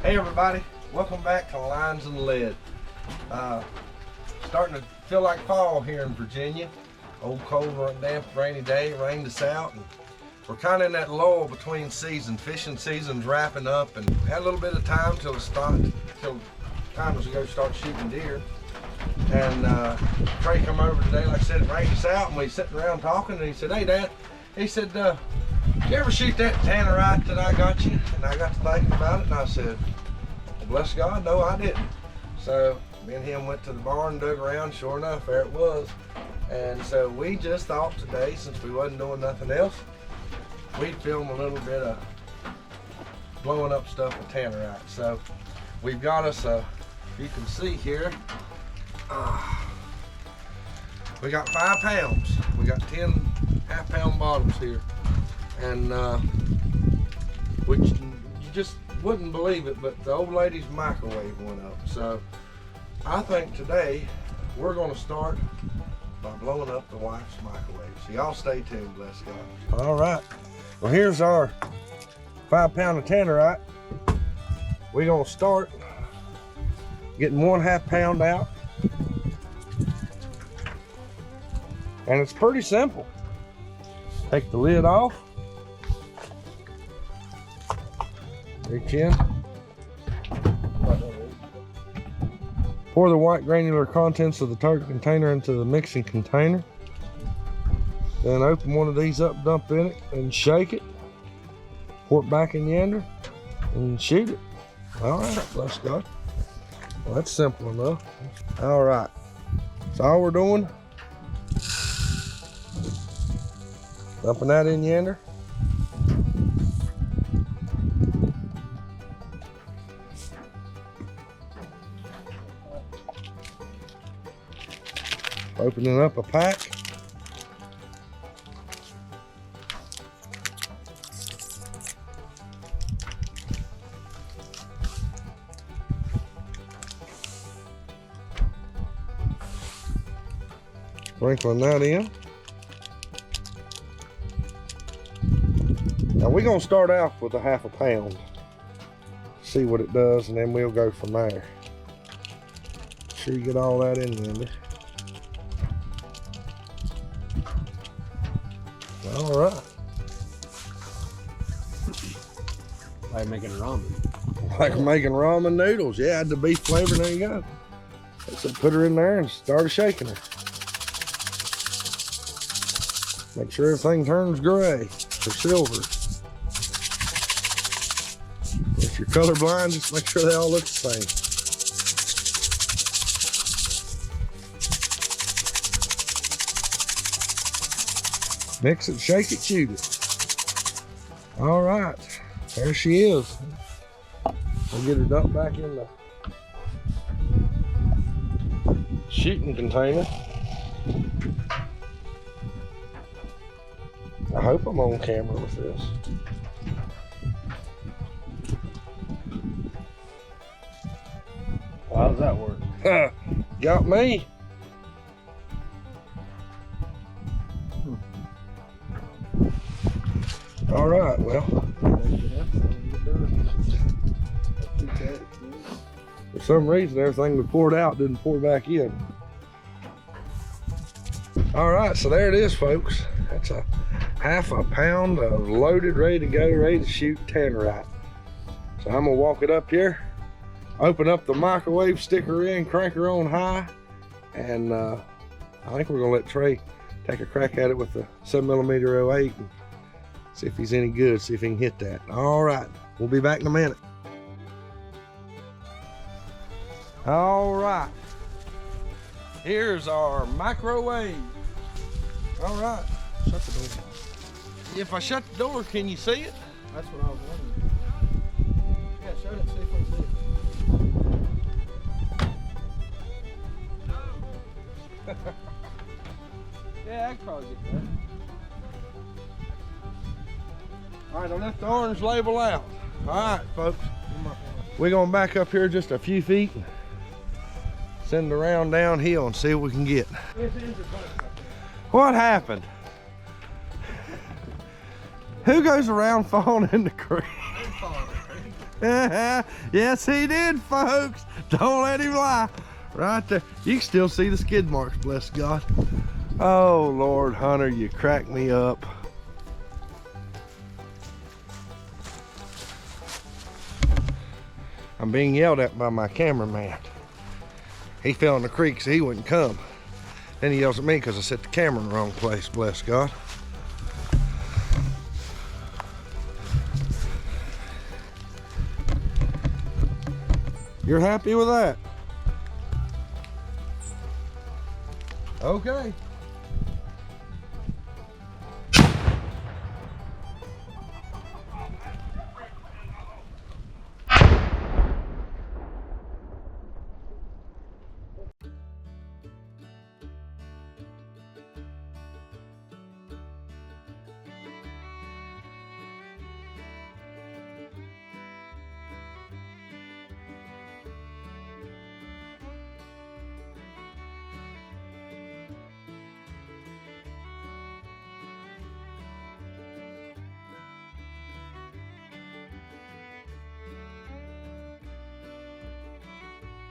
Hey everybody, welcome back to Lines and Lead. Starting to feel like fall here in Virginia. Old cold, damp, rainy day, rained us out. And we're kind of in that lull between seasons. Fishing season's wrapping up and had a little bit of time till time was to go start shooting deer. And Trey come over today, like I said, it rained us out and we sitting around talking and he said, hey Dad, he said, did you ever shoot that Tannerite that I got you? And I got to thinking about it and I said, well, bless God, no I didn't. So me and him went to the barn, dug around, sure enough, there it was. And so we just thought today, since we wasn't doing nothing else, we'd film a little bit of blowing up stuff with Tannerite. So we've got us a, you can see here, we got 5 pounds. We got 10 half-pound bottles here. And which you just wouldn't believe it, but the old lady's microwave went up. So I think today we're gonna start by blowing up the wife's microwave. So y'all stay tuned, bless God. All right, well here's our 5 pound of Tannerite. We're gonna start getting 1/2 pound out. And it's pretty simple. Take the lid off. Reach in. Pour the white granular contents of the target container into the mixing container. Then open one of these up, dump in it, and shake it. Pour it back in yonder and shoot it. All right, bless God. Well, that's simple enough. All right, so all we're doing, dumping that in yonder. Opening up a pack. Sprinkling that in. Now we're gonna start off with a 1/2 pound. See what it does and then we'll go from there. Make sure you get all that in there. All right. Like making ramen. Like making ramen noodles. Yeah, add the beef flavor, there you go. So put her in there and start shaking her. Make sure everything turns gray or silver. If you're colorblind, just make sure they all look the same. Mix it, shake it, shoot it. All right, there she is. We'll get her dumped back in the shooting container. I hope I'm on camera with this. How does that work? Got me. All right, well, for some reason everything we poured out didn't pour back in. All right, so there it is, folks. That's a 1/2 pound of loaded, ready to go, ready to shoot Tannerite. So I'm gonna walk it up here, open up the microwave, stick her in, crank her on high, and I think we're gonna let Trey take a crack at it with the 7mm 08 and see if he's any good, see if he can hit that. All right, we'll be back in a minute. All right, here's our microwave. All right, shut the door. If I shut the door, can you see it? That's what I was wondering. Yeah, shut it, see if we see it. Yeah, I can probably get that. All right, I left the orange label out. All right, folks. We're gonna back up here just a few feet, send it around downhill and see what we can get. What happened? Who goes around falling in the creek? Yes, he did, folks. Don't let him lie. Right there. You can still see the skid marks, bless God. Oh, Lord, Hunter, you crack me up. I'm being yelled at by my cameraman. He fell in the creek so he wouldn't come. Then he yells at me because I set the camera in the wrong place, bless God. You're happy with that? Okay.